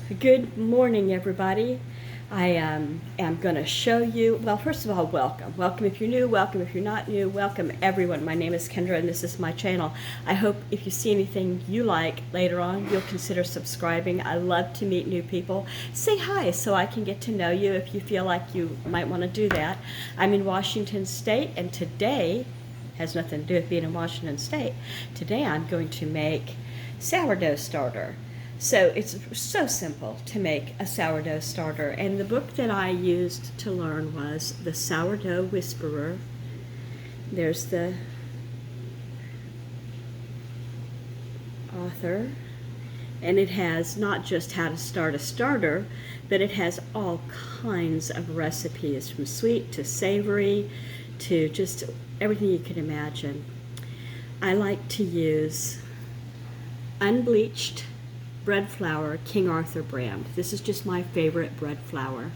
Good morning, everybody. I am going to show you, well, first of all, welcome. Welcome if you're new, welcome if you're not new, welcome everyone. My name is Kendra and this is my channel. I hope if you see anything you like later on, you'll consider subscribing. I love to meet new people. Say hi so I can get to know you if you feel like you might want to do that. I'm in Washington State, and today has nothing to do with being in Washington State. Today I'm going to make sourdough starter. So it's so simple to make a sourdough starter, and the book that I used to learn was The Sourdough Whisperer. There's the author, and it has not just how to start a starter, but it has all kinds of recipes, from sweet to savory to just everything you can imagine. I like to use unbleached bread flour, King Arthur brand. This is just my favorite bread flour.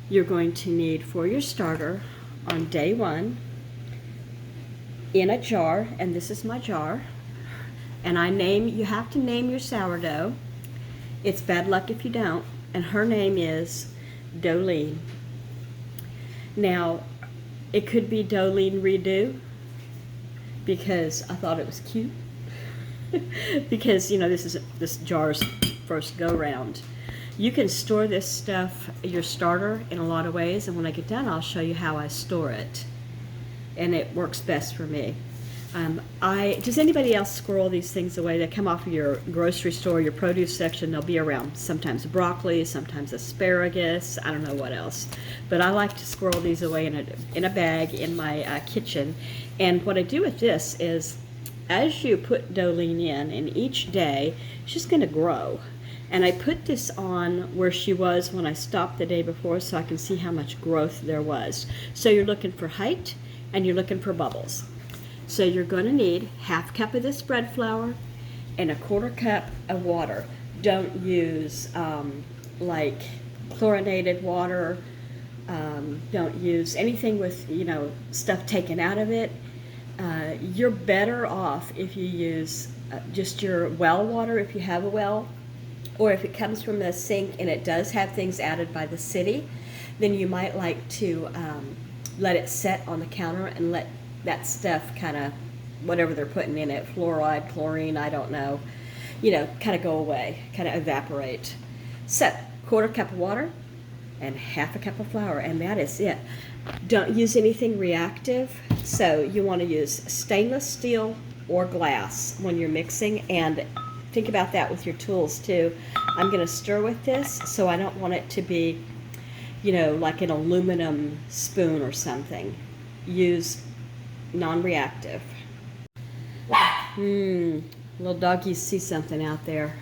You're going to need for your starter on day one, in a jar, and this is my jar, and you have to name your sourdough. It's bad luck if you don't, and her name is Dolene. Now, it could be Dolene Redo, because I thought it was cute. Because this jar's first go round. You can store this stuff, your starter, in a lot of ways, and when I get done I'll show you how I store it, and it works best for me. Does anybody else squirrel these things away? They come off of your grocery store, your produce section. They'll be around sometimes broccoli, sometimes asparagus, I don't know what else, but I like to squirrel these away in a bag in my kitchen. And what I do with this is, as you put Dolene in each day, she's going to grow. And I put this on where she was when I stopped the day before, so I can see how much growth there was. So you're looking for height and you're looking for bubbles. So you're going to need half cup of this bread flour and a quarter cup of water. Don't use like chlorinated water. Don't use anything with stuff taken out of it. You're better off if you use just your well water, if you have a well, or if it comes from a sink and it does have things added by the city, then you might like to let it set on the counter and let that stuff kind of, whatever they're putting in it, fluoride, chlorine, I don't know, kind of go away, kind of evaporate. So, quarter cup of water and half a cup of flour, and that is it. Don't use anything reactive, so you want to use stainless steel or glass when you're mixing, and think about that with your tools too. I'm going to stir with this, so I don't want it to be, like an aluminum spoon or something. Use non-reactive. Little doggies see something out there.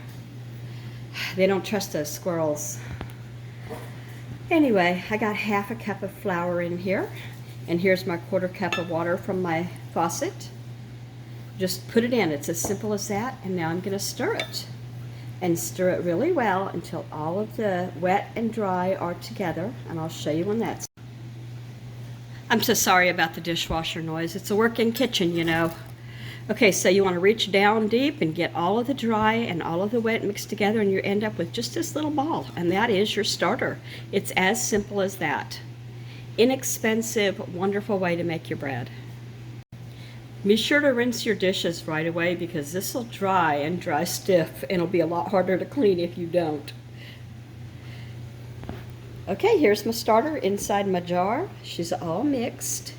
They don't trust those squirrels. Anyway, I got half a cup of flour in here, and here's my quarter cup of water from my faucet. Just put it in. It's as simple as that, and now I'm going to stir it. And stir it really well until all of the wet and dry are together, and I'll show you when that's. I'm so sorry about the dishwasher noise. It's a working kitchen, Okay, so you want to reach down deep and get all of the dry and all of the wet mixed together, and you end up with just this little ball, and that is your starter. It's as simple as that. Inexpensive, wonderful way to make your bread. Be sure to rinse your dishes right away, because this will dry stiff, and it'll be a lot harder to clean if you don't. Okay, here's my starter inside my jar. She's all mixed.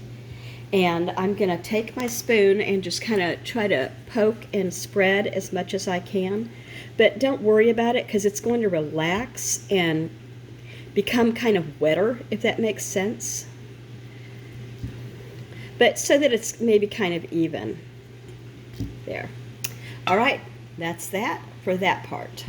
And I'm going to take my spoon and just kind of try to poke and spread as much as I can. But don't worry about it, because it's going to relax and become kind of wetter, if that makes sense. But so that it's maybe kind of even. There. All right, that's that for that part.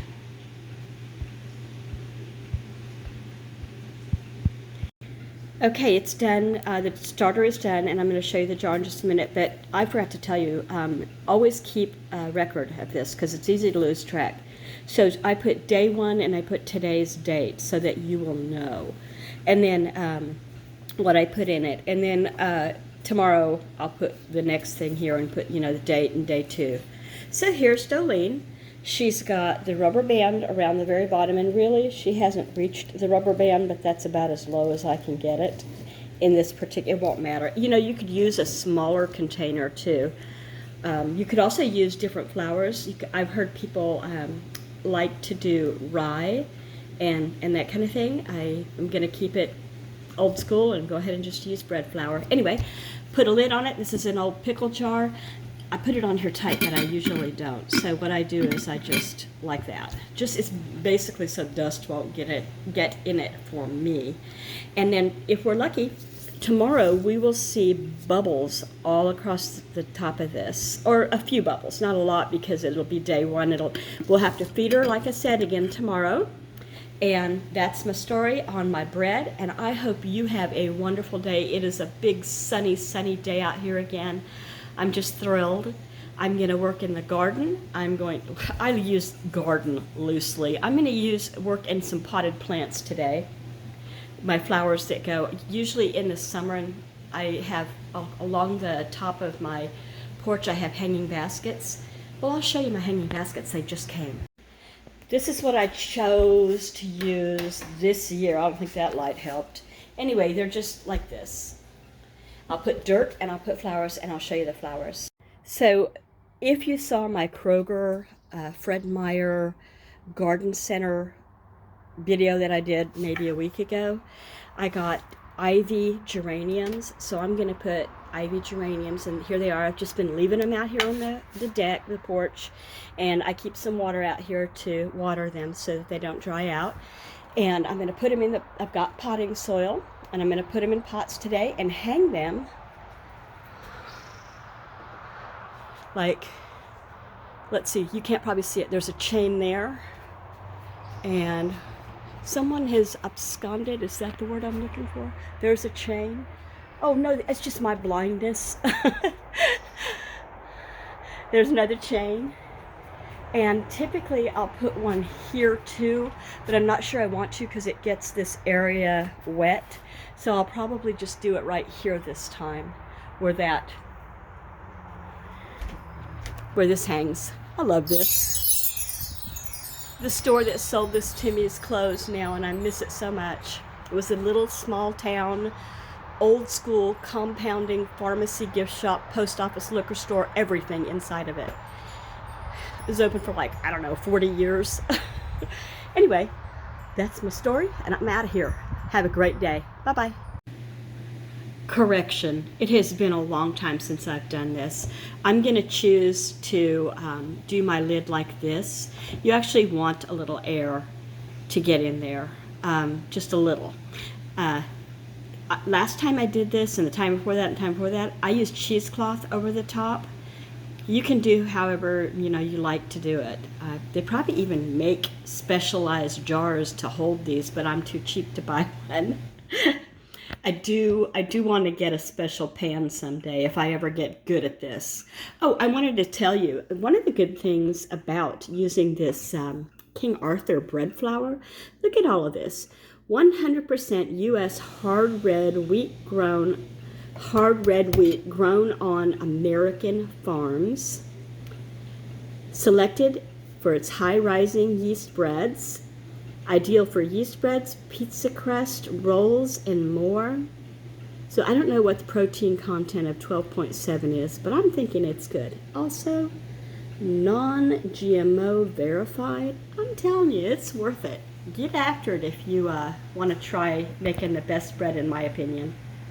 Okay, it's done. The starter is done, and I'm going to show you the jar in just a minute, but I forgot to tell you, always keep a record of this, because it's easy to lose track. So I put day one and I put today's date so that you will know. And then what I put in it. And then tomorrow I'll put the next thing here and put, the date and day two. So here's Dolene. She's got the rubber band around the very bottom, and really she hasn't reached the rubber band, but that's about as low as I can get it in this particular. It won't matter. You know, you could use a smaller container too. You could also use different flours. I've heard people like to do rye and that kind of thing. I am going to keep it old school and go ahead and just use bread flour. Anyway, put a lid on it. This is an old pickle jar. I put it on here tight, but I usually don't. So what I do is I just like that. Just it's basically so dust won't get in it for me. And then if we're lucky, tomorrow we will see bubbles all across the top of this, or a few bubbles, not a lot because it'll be day one. We'll have to feed her, like I said, again tomorrow. And that's my story on my bread, and I hope you have a wonderful day. It is a big sunny day out here again. I'm just thrilled. I'm going to work in the garden. I use garden loosely. I'm going to work in some potted plants today. My flowers that go, usually in the summer, and I have along the top of my porch, I have hanging baskets. Well, I'll show you my hanging baskets. They just came. This is what I chose to use this year. I don't think that light helped. Anyway, they're just like this. I'll put dirt and I'll put flowers, and I'll show you the flowers. So if you saw my Kroger, Fred Meyer Garden Center video that I did maybe a week ago, I got ivy geraniums. So I'm going to put ivy geraniums, and here they are. I've just been leaving them out here on the deck, the porch, and I keep some water out here to water them so that they don't dry out. And I'm going to put them I've got potting soil, and I'm going to put them in pots today and hang them like, let's see, you can't probably see it. There's a chain there, and someone has absconded. Is that the word I'm looking for? There's a chain. Oh no, it's just my blindness. There's another chain. And typically I'll put one here too, but I'm not sure I want to because it gets this area wet. So I'll probably just do it right here this time where this hangs. I love this. The store that sold this to me is closed now, and I miss it so much. It was a little small town, old school compounding pharmacy, gift shop, post office, liquor store, everything inside of it. It was open for 40 years. Anyway, that's my story, and I'm out of here. Have a great day. Bye-bye. Correction. It has been a long time since I've done this. I'm going to choose to do my lid like this. You actually want a little air to get in there, just a little. Last time I did this, and the time before that, I used cheesecloth over the top. You can do however you like to do it. They probably even make specialized jars to hold these, but I'm too cheap to buy one. I do want to get a special pan someday if I ever get good at this. Oh, I wanted to tell you, one of the good things about using this King Arthur bread flour, look at all of this. 100% U.S. hard red wheat grown on American farms, selected for its high-rising yeast breads, ideal for yeast breads, pizza crust, rolls, and more. So I don't know what the protein content of 12.7 is, but I'm thinking it's good. Also, non-GMO verified. I'm telling you, it's worth it. Get after it if you want to try making the best bread, in my opinion.